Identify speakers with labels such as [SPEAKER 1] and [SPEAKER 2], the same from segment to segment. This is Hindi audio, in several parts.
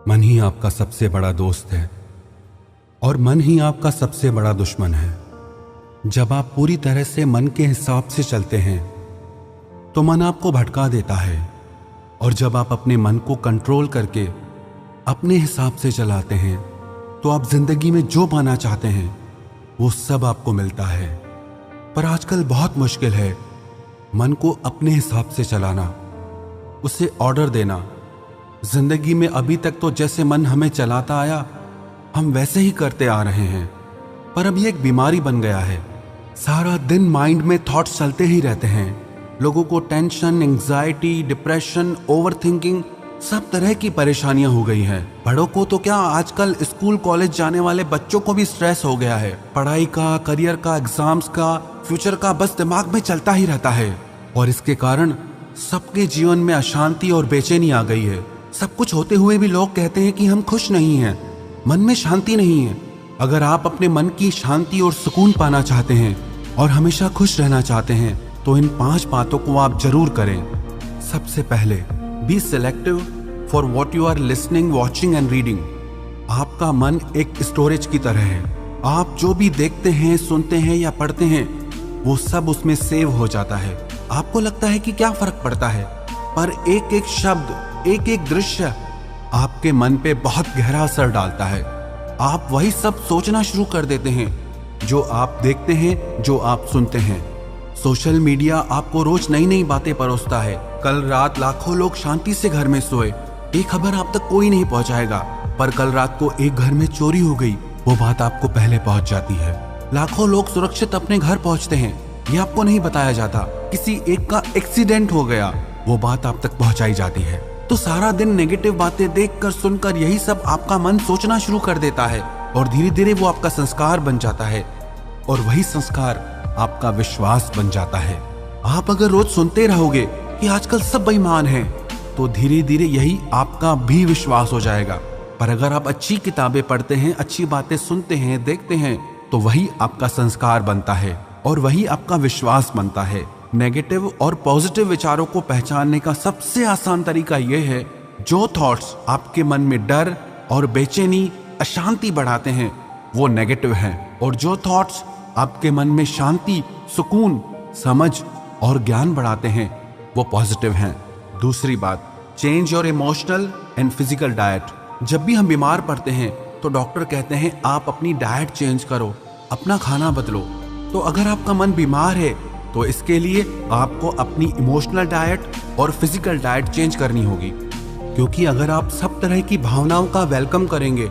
[SPEAKER 1] मन ही आपका सबसे बड़ा दोस्त है और मन ही आपका सबसे बड़ा दुश्मन है। जब आप पूरी तरह से मन के हिसाब से चलते हैं तो मन आपको भटका देता है, और जब आप अपने मन को कंट्रोल करके अपने हिसाब से चलाते हैं तो आप जिंदगी में जो पाना चाहते हैं वो सब आपको मिलता है। पर आजकल बहुत मुश्किल है मन को अपने हिसाब से चलाना, उसे ऑर्डर देना। जिंदगी में अभी तक तो जैसे मन हमें चलाता आया हम वैसे ही करते आ रहे हैं, पर अब ये एक बीमारी बन गया है। सारा दिन माइंड में थॉट्स चलते ही रहते हैं। लोगों को टेंशन, एंग्जाइटी, डिप्रेशन, ओवरथिंकिंग, सब तरह की परेशानियां हो गई हैं। बड़ों को तो क्या, आजकल स्कूल कॉलेज जाने वाले बच्चों को भी स्ट्रेस हो गया है। पढ़ाई का, करियर का, एग्जाम्स का, फ्यूचर का बस दिमाग में चलता ही रहता है, और इसके कारण सबके जीवन में अशांति और बेचैनी आ गई है। सब कुछ होते हुए भी लोग कहते हैं कि हम खुश नहीं हैं, मन में शांति नहीं है। अगर आप अपने मन की शांति और सुकून पाना चाहते हैं और हमेशा खुश रहना चाहते हैं तो इन 5 बातों को आप जरूर करें। सबसे पहले, be selective for what you are listening, watching and reading. आपका मन एक स्टोरेज की तरह है। आप जो भी देखते हैं, सुनते हैं या पढ़ते हैं वो सब उसमें सेव हो जाता है। आपको लगता है कि क्या फर्क पड़ता है, पर एक एक शब्द, एक एक दृश्य आपके मन पे बहुत गहरा असर डालता है। आप वही सब सोचना शुरू कर देते हैं जो आप देखते हैं, जो आप सुनते हैं। सोशल मीडिया आपको रोज नई नई बातें परोसता है। कल रात लाखों लोग शांति से घर में सोए, ये खबर आप तक कोई नहीं पहुंचाएगा, पर कल रात को एक घर में चोरी हो गई, वो बात आपको पहले पहुंच जाती है। लाखों लोग सुरक्षित अपने घर पहुंचते हैं, ये आपको नहीं बताया जाता। किसी एक का एक्सीडेंट हो गया, वो बात आप तक पहुंचाई जाती है। तो सारा दिन नेगेटिव बातें देखकर, सुनकर यही सब आपका मन सोचना शुरू कर देता है, और धीरे धीरे वो आपका संस्कार बन जाता है, और वही संस्कार आपका विश्वास बन जाता है। आप अगर रोज सुनते रहोगे कि आजकल सब बेईमान हैं, तो धीरे धीरे यही आपका भी विश्वास हो जाएगा। पर अगर आप अच्छी किताबें पढ़ते हैं, अच्छी बातें सुनते हैं, देखते हैं, तो वही आपका संस्कार बनता है और वही आपका विश्वास बनता है। नेगेटिव और पॉजिटिव विचारों को पहचानने का सबसे आसान तरीका यह है, जो थॉट्स आपके मन में डर और बेचैनी, अशांति बढ़ाते हैं वो नेगेटिव हैं, और जो थॉट्स आपके मन में शांति, सुकून, समझ और ज्ञान बढ़ाते हैं वो पॉजिटिव हैं। दूसरी बात, change your emotional and physical diet. जब भी हम बीमार पड़ते हैं तो डॉक्टर कहते हैं आप अपनी डाइट चेंज करो, अपना खाना बदलो। तो अगर आपका मन बीमार है तो इसके लिए आपको अपनी इमोशनल डाइट और फिजिकल डाइट चेंज करनी होगी, क्योंकि अगर आप सब तरह की भावनाओं का वेलकम करेंगे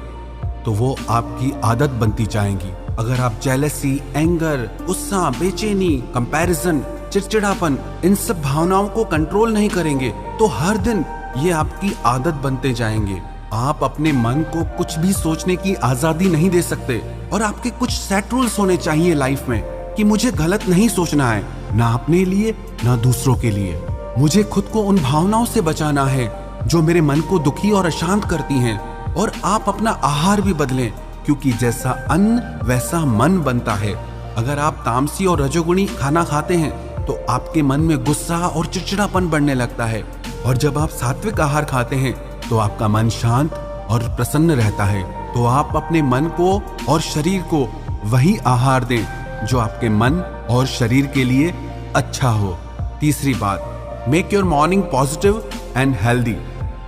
[SPEAKER 1] तो वो आपकी आदत बनती जाएंगी। अगर आप जेलसी, एंगर, गुस्सा, बेचैनी, कंपैरिजन, चिड़चिड़ापन, इन सब भावनाओं को कंट्रोल नहीं करेंगे तो हर दिन ये आपकी आदत बनते जाएंगे। आप अपने मन को कुछ भी सोचने की आजादी नहीं दे सकते, और आपके कुछ सेट रूल्स होने चाहिए लाइफ में कि मुझे गलत नहीं सोचना है, ना अपने लिए ना दूसरों के लिए। मुझे खुद को उन भावनाओं से बचाना है जो मेरे मन को दुखी और अशांत करती हैं। और आप अपना आहार भी बदलें, क्योंकि जैसा अन्न वैसा मन बनता है। अगर आप तामसी और रजोगुणी खाना खाते हैं तो आपके मन में गुस्सा और चिड़चिड़ापन बढ़ने लगता है, और जब आप सात्विक आहार खाते हैं तो आपका मन शांत और प्रसन्न रहता है। तो आप अपने मन को और शरीर को वही आहार दें जो आपके मन और शरीर के लिए अच्छा हो। तीसरी बात, make your morning positive and healthy.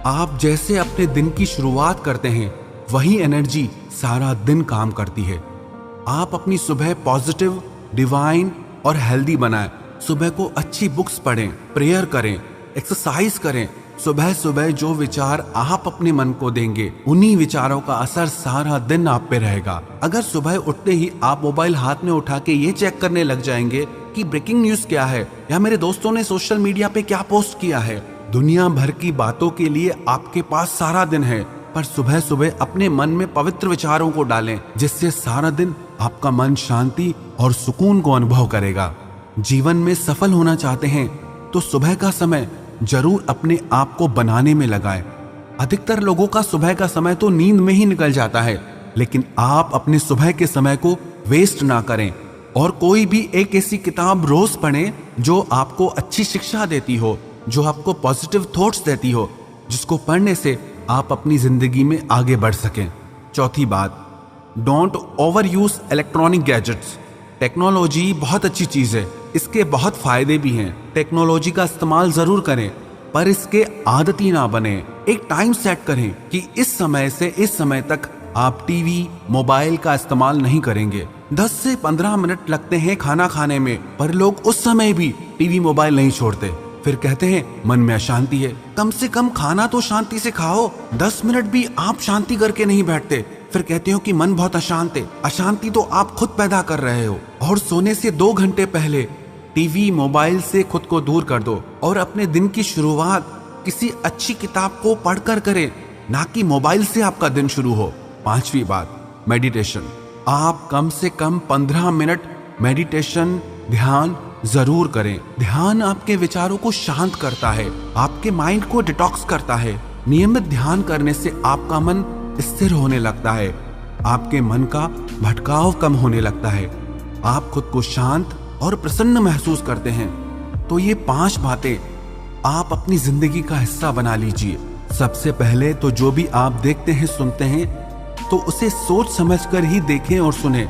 [SPEAKER 1] आप जैसे अपने दिन की शुरुआत करते हैं वही एनर्जी सारा दिन काम करती है। आप अपनी सुबह पॉजिटिव, डिवाइन और हेल्दी बनाएं। सुबह को अच्छी बुक्स पढ़ें, प्रेयर करें, एक्सरसाइज करें। सुबह सुबह जो विचार आप अपने मन को देंगे उन्हीं विचारों का असर सारा दिन आप पे रहेगा। अगर सुबह उठते ही आप मोबाइल हाथ में उठा के ये चेक करने लग जाएंगे कि ब्रेकिंग न्यूज क्या है या मेरे दोस्तों ने सोशल मीडिया पे क्या पोस्ट किया है, दुनिया भर की बातों के लिए आपके पास सारा दिन है। पर सुबह सुबह अपने मन में पवित्र विचारों को डालें, जिससे सारा दिन आपका मन शांति और सुकून को अनुभव करेगा। जीवन में सफल होना चाहते हैं तो सुबह का समय जरूर अपने आप को बनाने में लगाएं। अधिकतर लोगों का सुबह का समय तो नींद में ही निकल जाता है, लेकिन आप अपने सुबह के समय को वेस्ट ना करें, और कोई भी एक ऐसी किताब रोज पढ़ें जो आपको अच्छी शिक्षा देती हो, जो आपको पॉजिटिव थॉट्स देती हो, जिसको पढ़ने से आप अपनी जिंदगी में आगे बढ़ सकें। चौथी बात, don't over use electronic gadgets. Technology बहुत अच्छी चीज है, इसके बहुत फायदे भी हैं। टेक्नोलॉजी का इस्तेमाल जरूर करें, पर इसके आदती ना बने। एक टाइम सेट करें कि इस समय से इस समय तक आप टीवी मोबाइल का इस्तेमाल नहीं करेंगे। 10 से 15 मिनट लगते हैं खाना खाने में, पर लोग उस समय भी टीवी मोबाइल नहीं छोड़ते। फिर कहते हैं मन में अशांति है। कम से कम खाना तो शांति से खाओ। 10 मिनट भी आप शांति करके नहीं बैठते, फिर कहते हो कि मन बहुत अशांत है। अशांति तो आप खुद पैदा कर रहे हो। और सोने से 2 घंटे पहले टीवी मोबाइल से खुद को दूर कर दो और अपने दिन की शुरुआत किसी अच्छी किताब को पढ़कर करें, ना कि मोबाइल से आपका दिन शुरू हो। 5वीं बात, मेडिटेशन। आप कम से कम 15 मिनट मेडिटेशन ध्यान जरूर करें। ध्यान आपके विचारों को शांत करता है, आपके माइंड को डिटॉक्स करता है। नियमित ध्यान करने से आपका मन स्थिर होने लगता है, आपके मन का भटकाव कम होने लगता है, आप खुद को शांत और प्रसन्न महसूस करते हैं। तो ये 5 बातें आप अपनी जिंदगी का हिस्सा बना लीजिए। सबसे पहले तो जो भी आप देखते हैं सुनते हैं तो उसे सोच समझकर ही देखें और सुने।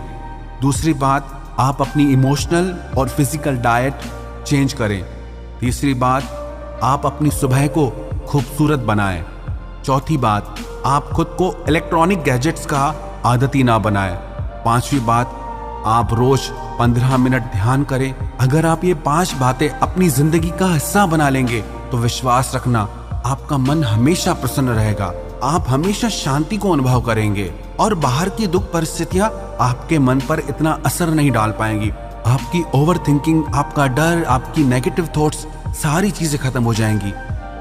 [SPEAKER 1] दूसरी बात, आप अपनी इमोशनल और फिजिकल डाइट चेंज करें। तीसरी बात, आप अपनी सुबह को खूबसूरत बनाएं। चौथी बात, आप खुद को इलेक्ट्रॉनिक गैजेट्स का आदती ना बनाएं। 5वीं बात, आप रोज 15 मिनट ध्यान करें। अगर आप ये 5 बातें अपनी जिंदगी का हिस्सा बना लेंगे तो विश्वास रखना, आपका मन हमेशा प्रसन्न रहेगा, आप हमेशा शांति को अनुभव करेंगे और बाहर की दुख परिस्थितियां आपके मन पर इतना असर नहीं डाल पाएंगी। आपकी ओवर थिंकिंग, आपका डर, आपकी नेगेटिव थॉट्स, सारी चीजें खत्म हो जाएंगी।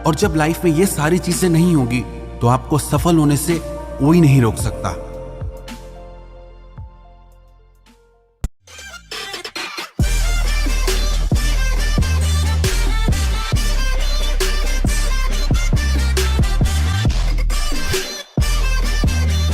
[SPEAKER 1] और जब लाइफ में ये सारी चीजें नहीं होगी तो आपको सफल होने से कोई नहीं रोक सकता।